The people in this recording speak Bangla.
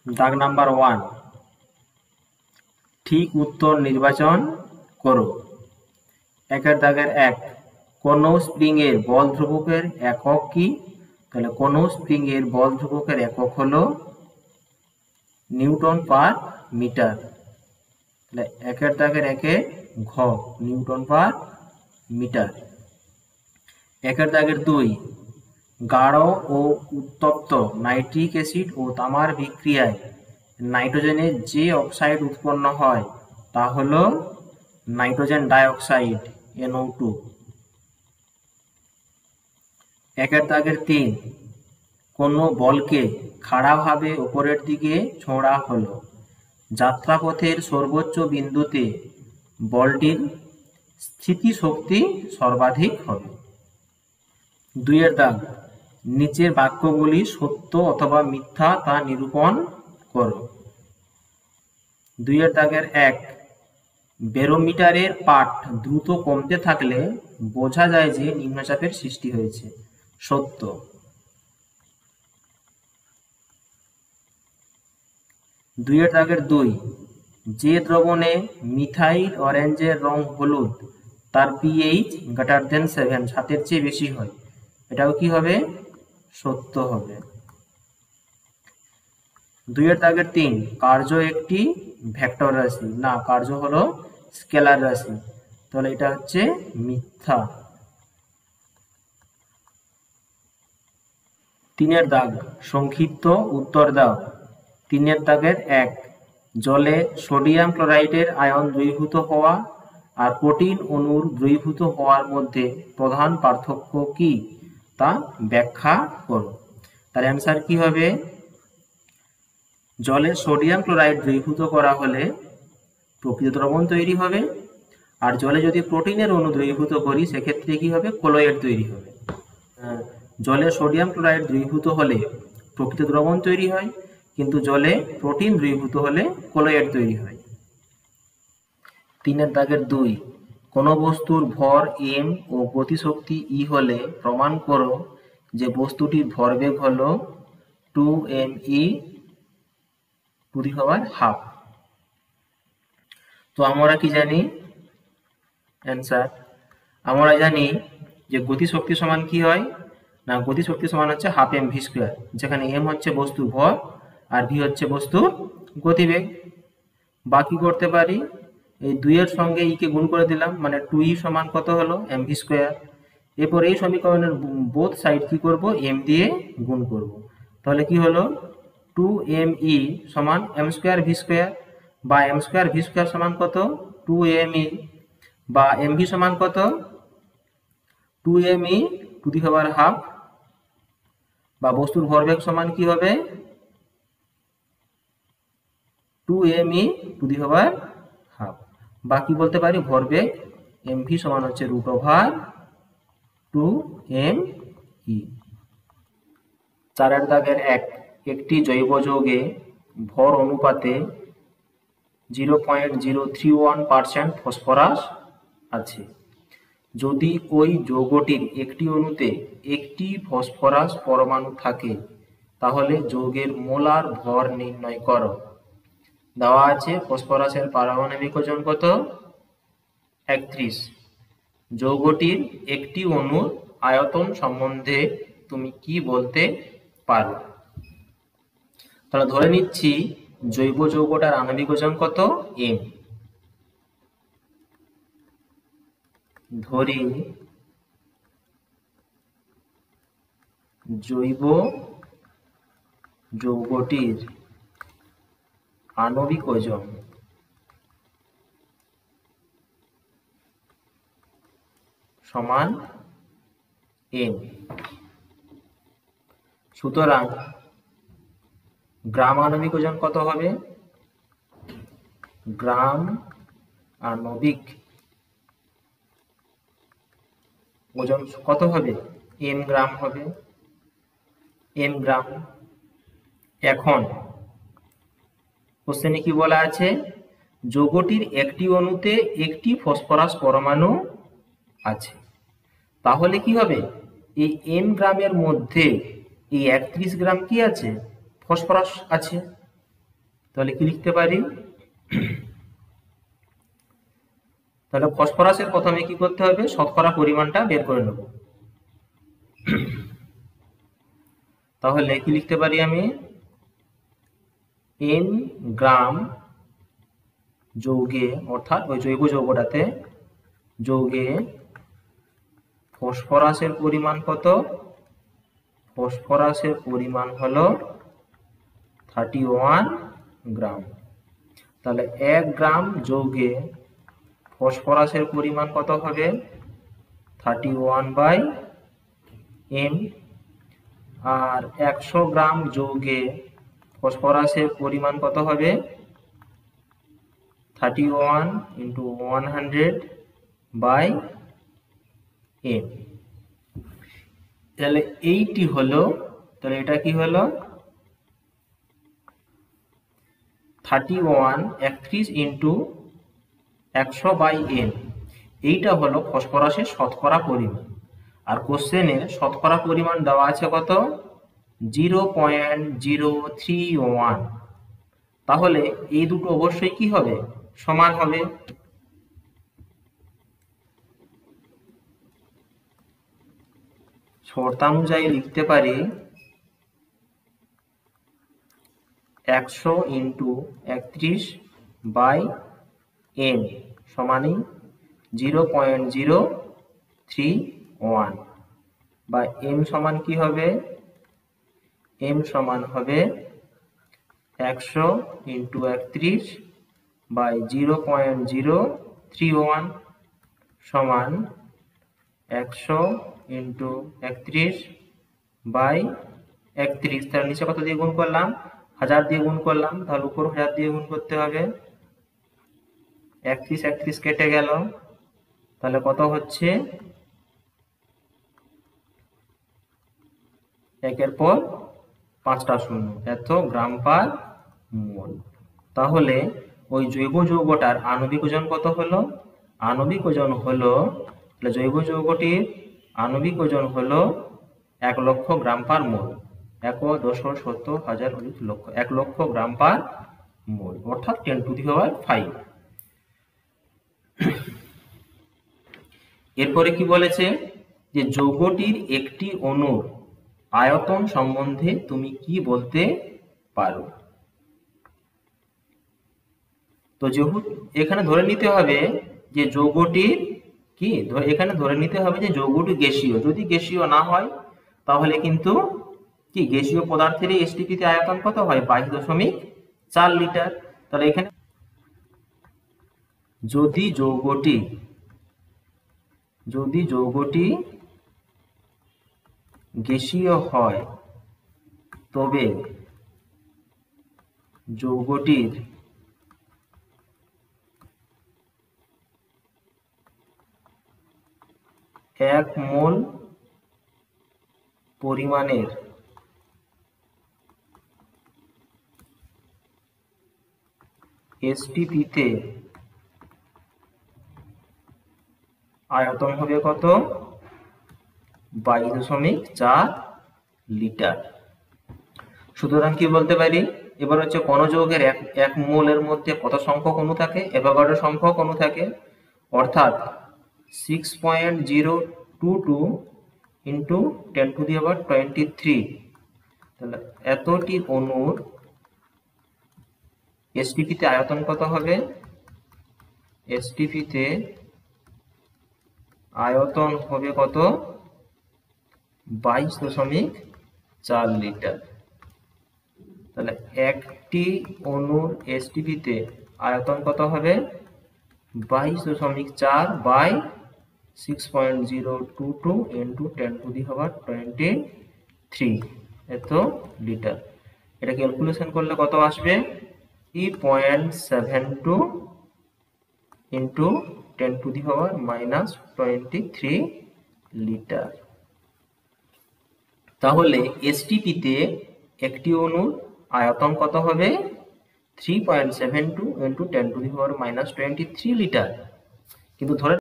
দাগ নাম্বার 1, ঠিক উত্তর নির্বাচন করো। একের দাগের 1, কোন স্প্রিং এর বল ধ্রুবকের একক কি? তাহলে কোন স্প্রিং এর বল ধ্রুবকের একক হলো নিউটন পার মিটার। তাহলে একের দাগের 1 ঘ, নিউটন পার মিটার। একের দাগের 2, গাঢ় ও উত্তপ্ত নাইট্রিক অ্যাসিড ও তামার বিক্রিয়ায় নাইট্রোজেনের যে অক্সাইড উৎপন্ন হয় তা হল নাইট্রোজেন ডাইঅক্সাইড, NO2। একের দাগের 3, কোনো বলকে খাড়াভাবে উপরের দিকে ছোঁড়া হলো, যাত্রাপথের সর্বোচ্চ বিন্দুতে বলটির স্থিতিশক্তি সর্বাধিক হবে। 2 দাগ, নিচের বাক্যগুলি সত্য অথবা মিথ্যা তা নিরূপণ করো। 2 দাগের 1, ব্যারোমিটারের পাঠ দ্রুত কমতে থাকলে বোঝা যায় যে নিম্নচাপের সৃষ্টি হয়েছে, সত্য। 2 দাগের 2, যে দ্রবণে মিথাইল অরেঞ্জের রং হলুদ তার pH > 7, 7-এর চেয়ে বেশি হয়, এটাও কি হবে? সত্য হবে। 2 দাগের 3, কার্য একটি ভেক্টর রাশি, না, কার্য হলো স্কেলার রাশি, তাহলে এটা হচ্ছে মিথ্যা। 3 দাগ, সংক্ষিপ্ত উত্তর দাও। 3 দাগের 1, জলে সোডিয়াম ক্লোরাইডের আয়ন দ্রবীভূত হওয়া আর প্রোটিন অণুর দ্রবীভূত হওয়ার মধ্যে প্রধান পার্থক্য কি তা ব্যাখ্যা করো। তার অ্যান্সার কি হবে? জলে সোডিয়াম ক্লোরাইড দ্রবীভূত করা হলে প্রকৃত দ্রবণ তৈরি হবে, আর জলে যদি প্রোটিনের অণু দ্রবীভূত করি সেক্ষেত্রে কি হবে? কলয়েড তৈরি হবে। জলে সোডিয়াম ক্লোরাইড দ্রবীভূত হলে প্রকৃত দ্রবণ তৈরি হয়, কিন্তু জলে প্রোটিন দ্রবীভূত হলে কলয়েড তৈরি হয়। 3 দাগের 2, কোন বস্তুর ভর m ও গতিশক্তি e হলে প্রমাণ করো যে বস্তুটির ভরবেগ হলো 2me²²। তো আমরা কি জানি? অ্যান্সার, আমরা জানি যে গতিশক্তি সমান কি হয় না, গতিশক্তি সমান হচ্ছে 12 mv², যেখানে m হচ্ছে বস্তুর ভর আর v হচ্ছে বস্তুর গতিবেগ। বাকি করতে পারি, এই 2 এর সঙ্গে e কে গুণ করে দিলাম, মানে 2e সমান কত হলো? mv²। এরপর এই সমীকরণের বোথ সাইড কি করব? m দিয়ে গুণ করব, তাহলে কি হলো? 2me সমান m²v², বা m²v² সমান কত? 2me, বা mv সমান কত? 2me²², বা বস্তুর ভরবেগ সমান কি হবে? 2me²²। বা কি বলতে পারি? ভরবেগ mv সমান হচ্ছে √2me। 4 দাগের 1, একটি জৈব যৌগে ভর অনুপাতে 0.031% ফসফরাস আছে। যদি ওই যৌগটির একটি অণুতে একটি ফসফরাস পরমাণু থাকে তাহলে যৌগের মোলার ভর নির্ণয় করো। দেওয়া আছে ফসফরাসের পারমাণবিক ওজন কত? 31। যৌগটির একটি অণুর আয়তন সম্বন্ধে তুমি কি বলতে পারো? তাহলে ধরে নিচ্ছি জৈব যৌগটার আণবিক ওজন কত? m। ধরি জৈব যৌগটির আণবিক ওজন সমান m। সুতরাং গ্রাম আণবিক ওজন কত হবে? গ্রাম আণবিক ওজন কত হবে? m গ্রাম হবে, m গ্রাম। এখন কোশ্চেনে কি বলা আছে? যৌগটির একটি অণুতে একটি ফসফরাস পরমাণু আছে, তাহলে কি হবে? এই m গ্রামের মধ্যে এই 31 গ্রাম কি আছে? ফসফরাস আছে। তাহলে কি লিখতে পারি, তাহলে ফসফরাসের প্রথমে কি করতে হবে, শতকরা পরিমাণটা বের করে নেব। তাহলে কি লিখতে পারি আমি, n গ্রাম যৌগে, অর্থাৎ ওই জৈব যৌগটাতে যৌগে ফসফরাসের পরিমাণ কত, ফসফরাসের পরিমাণ হলো 31 গ্রাম। তাহলে 1 গ্রাম যৌগে ফসফরাসের পরিমাণ কত হবে, 31/m। আর 100 গ্রাম যৌগে ফসফরাসের পরিমাণ কত হবে, 31 × 100/m। তাহলে এইটি হলো, তাহলে এটা কি হলো, 31 × 100/m। এইটা হলো ফসফরাসের শতকরা পরিমাণ। আর কোশ্চেনে শতকরা পরিমাণ দেওয়া আছে কত, 0.031। তাহলে এই দুটো অবশ্যই কি হবে, সমান হবে। শর্তানুযায়ী লিখতে পারি 100 × 31/m সমানই 0.031, বা m সমান কি হবে, m সমান হবে 100 × 31/0.031 সমান 100 × 31/31। তার নিচে কত দিয়ে গুণ করলাম, 1000 দিয়ে গুণ করলাম, তাহলে উপর 1000 দিয়ে গুণ করতে হবে। 31 কেটে গেল, তাহলে কত হচ্ছে, একের পর 5টা শূন্য, এত গ্রাম পার মোল। তাহলে ওই জৈব যৌগটার আণবিক ওজন কত হলো, আণবিক ওজন হলো, তাহলে জৈব যৌগটির আণবিক ওজন হলো 1 লক্ষ গ্রাম পার মোল। 1 10 100 1000 লক্ষ, 1 লক্ষ গ্রাম পার মোল, অর্থাৎ 10⁵। এরপরে কি বলেছে, যে যৌগটির একটি অণুর আয়তন সম্বন্ধে তুমি কি বলতে পারো। তো এখানে ধরে নিতে হবে যে যৌগটির কি, এখানে ধরে নিতে হবে যে যৌগটি গ্যাসীয়। যদি গ্যাসীয় না হয় তাহলে কিন্তু কি, গ্যাসীয় পদার্থের এসটিপিতে আয়তন কত হয়, 22.4 লিটার। তাহলে এখানে যদি যৌগটি গ্যাসীয় হয় তবে যৌগটির এক মোল পরিমাণের এসটিপিতে আয়তন হবে কত, 22.4 লিটার। সুতরাং কি বলতে পারি, এবার হচ্ছে কোন যৌগের এক মোলের মধ্যে কত সংখ্যক অণু থাকে, অ্যাভোগাড্রো সংখ্যক অণু থাকে, অর্থাৎ 6.022 × 10⁻23। তাহলে এতটি অণুর এসটিপিতে আয়তন কত হবে, এসটিপিতে আয়তন হবে কত, 22.4 লিটার। তাহলে একটি অণুর এসটিপিতে আয়তন কত হবে, 22.4/6.022 × 10⁻23 এত লিটার। এটা ক্যালকুলেশন করলে কত আসবে, 3.72 × 10⁻23 লিটার। তাহলে এসটিপিতে একটি অণুর আয়তন কত হবে, 3.72 × 10⁻23 লিটার। কিন্তু ধরে